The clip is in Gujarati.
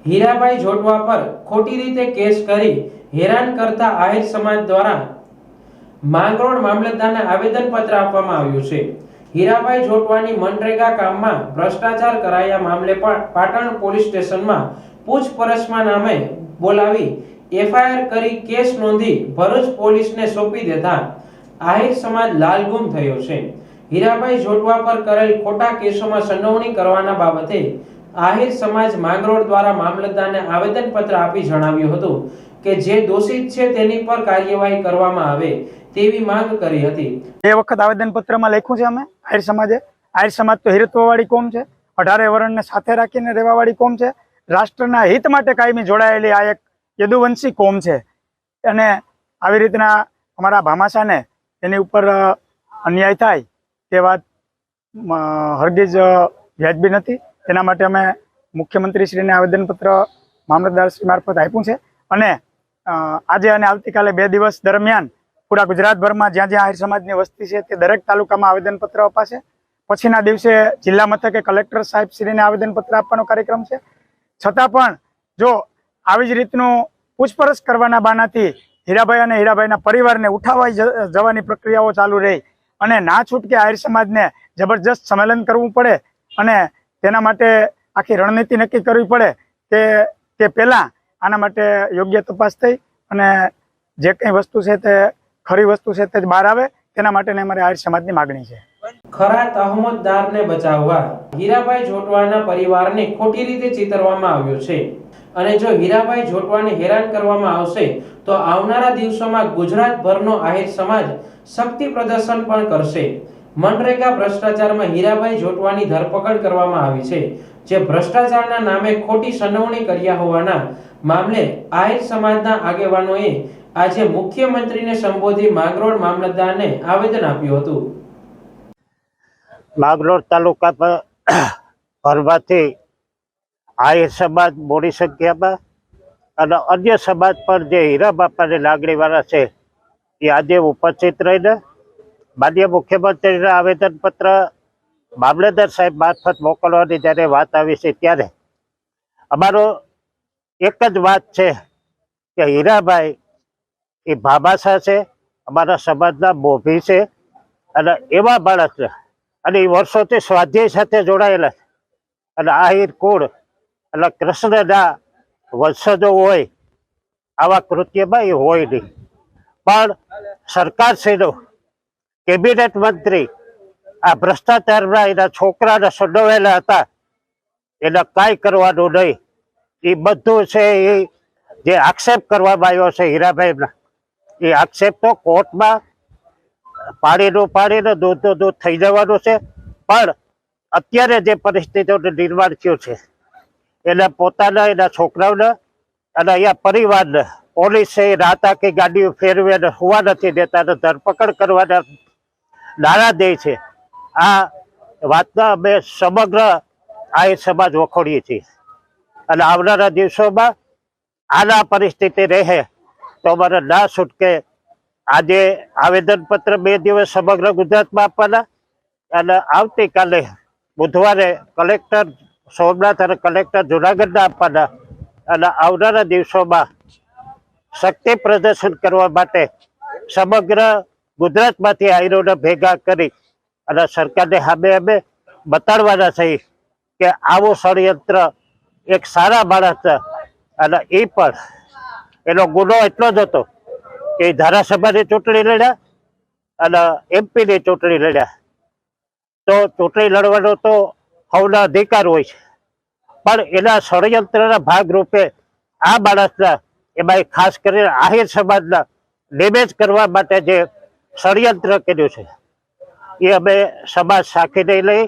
હીરાભાઈ જોટવા પર ખોટી રીતે કેસ કરી હેરાન કરતા આહિર સમાજ દ્વારા માંગરોળ મામલતદારને આવેદનપત્ર આપવામાં આવ્યું છે। હીરાભાઈ જોટવાની મનરેગા કામમાં ભ્રષ્ટાચાર કરાયા મામલે પાટણ પોલીસ સ્ટેશનમાં પૂછપરછમાં નામે બોલાવી એફઆઈઆર કરી કેસ નોંધી ભરૂચ પોલીસને સોંપી દેતા આહિર સમાજ લાલગુમ થયો છે। હીરાભાઈ જોટવા પર કરેલ ખોટા કેસોમાં સંડોવણી કરવાના બાબતે આહિર સમાજ માંગરોળ દ્વારા મામલતદારને આવેદનપત્ર આપી જણાવ્યું હતું કે જે દોષિત છે તેની પર કાર્યવાહી કરવામાં આવે તેવી માંગ કરી હતી। એ વખત આવેદનપત્રમાં લખ્યું છે અમે આહિર સમાજે, આહિર સમાજ તો હિરત્વવાળી કોમ છે, 18 વર્ણને સાથે રાખીને રહેવાવાળી કોમ છે, રાષ્ટ્રના હિત માટે કાયમી જોડાયેલી આ એક યદુવંશી કોમ છે અને આવી રીતના અમારા ભામાશાને એની ઉપર અન્યાય થાય તે વાત હરગીજ વ્યાજબી નથી। તેના માટે અમે મુખ્યમંત્રીશ્રીને આવેદનપત્ર મામલતદારશ્રી મારફત આપ્યું છે અને આજે અને આવતીકાલે 2 દિવસ દરમિયાન પૂરા ગુજરાતભરમાં જ્યાં જ્યાં આહિર સમાજની વસ્તી છે તે દરેક તાલુકામાં આવેદનપત્ર અપાશે। પછીના દિવસે જિલ્લા મથકે કલેક્ટર સાહેબશ્રીને આવેદનપત્ર આપવાનો કાર્યક્રમ છે। છતાં પણ જો આવી જ રીતનું પૂછપરછ કરવાના બાનાથી હીરાભાઈ અને હીરાભાઈના પરિવારને ઉઠાવાઈ જવાની પ્રક્રિયાઓ ચાલુ રહી અને ના છૂટકે આહિર સમાજને જબરજસ્ત સંમેલન કરવું પડે અને તેના માટે આખી રણનીતિ નક્કી કરવી પડે તે પહેલાં આના માટે યોગ્ય તપાસ થઈ અને જે કંઈ વસ્તુ છે તે ખરી વસ્તુ છે તે જ બહાર આવે તેના માટેની અમારી આહિર સમાજની માગણી છે। ખરા તહમતદારને બચાવવા હીરાભાઈ જોટવાના પરિવારને ખોટી રીતે ચિતરવામાં આવ્યો છે અને જો હીરાભાઈ જોટવાને હેરાન કરવામાં આવશે તો આવનારા દિવસોમાં ગુજરાતભરનો આહિર સમાજ શક્તિ પ્રદર્શન પણ કરશે। મનરેગા ભ્રષ્ટાચારમાં હીરાભાઈ જોટવાની ધરપકડ કરવામાં આવી છે, જે ભ્રષ્ટાચારના નામે ખોટી સંડોવણી કર્યા હોવાના મામલે આહિર સમાજના આગેવાનોએ આજે મુખ્યમંત્રીને સંબોધી માંગરોળ મામલતદારને આવેદન આપ્યું હતું। માંગરોળ તાલુકા પર ભરવાથી આહિર સમાજ મોટી સંખ્યામાં અને અન્ય સમાજ પર જે હીરા બાપાની લાગણીવાળા છે એ આજે ઉપસ્થિત રહીને માનનીય મુખ્યમંત્રીના આવેદનપત્ર મામલતદાર સાહેબ મારફત મોકલવાની જ્યારે વાત આવી છે ત્યારે અમારો એક જ વાત છે કે હીરાભાઈ એ ભામાશા છે, અમારા સમાજના મોભી છે અને એવા બાળક છે અને એ વર્ષોથી સ્વાધ્યાય સાથે જોડાયેલા છે અને આહિર કુળ એટલે કૃષ્ણના વંશજો હોય આવા કૃત્યમાં એ હોય નહીં, પણ સરકારશ્રીનો કેબિનેટ મંત્રી આ ભ્રષ્ટાચારમાં એના છોકરાને સંડોવાયેલા હતા, એને કાંઈ કરવાનું નહીં। એ બધું છે એ જે આક્ષેપ કરવામાં આવ્યો છે હીરાભાઈના, એ આક્ષેપ તો કોર્ટમાં પાણીનું પાણીને દૂધનું દૂધ થઈ જવાનું છે। પણ અત્યારે જે પરિસ્થિતિઓનું નિર્માણ થયું છે એને પોતાના એના છોકરાઓને અને અહીંયા પરિવારને પોલીસે રાત આખી ગાડીઓ ફેરવે અને હોવા નથી દેતા અને ધરપકડ કરવાના નારા દે છે। આ વાતના અમે સમગ્ર આહિર સમાજ વખોડીએ છીએ અને આવનારા દિવસોમાં આના પરિસ્થિતિ રહે તો અમારે ના છૂટકે આજે આવેદનપત્ર 2 દિવસ સમગ્ર ગુજરાતમાં આપવાના અને આવતીકાલે બુધવારે કલેક્ટર સોમનાથ અને કલેક્ટર જુનાગઢના આપવાના અને આવનારા દિવસોમાં શક્તિ પ્રદર્શન કરવા માટે સમગ્ર ગુજરાતમાંથી આહિરોને ભેગા કરી અને સરકારને સામે અમે બતાડવાના છે કે આવું ષડયંત્ર એક સારા માણસ અને એ પણ એનો ગુનો એટલો જ હતો કે ધારાસભાની ચૂંટણી લડ્યા અને એમપીની ચૂંટણી લડ્યા, તો ચૂંટણી લડવાનો તો સૌના અધિકાર હોય છે, પણ એના ષડયંત્રના ભાગરૂપે આ માણસના એમાં ખાસ કરીને આહિર સમાજના ડેમેજ કરવા માટે જે ષડયંત્ર કર્યું છે એ અમે સમાજ સાખી નહીં લઈ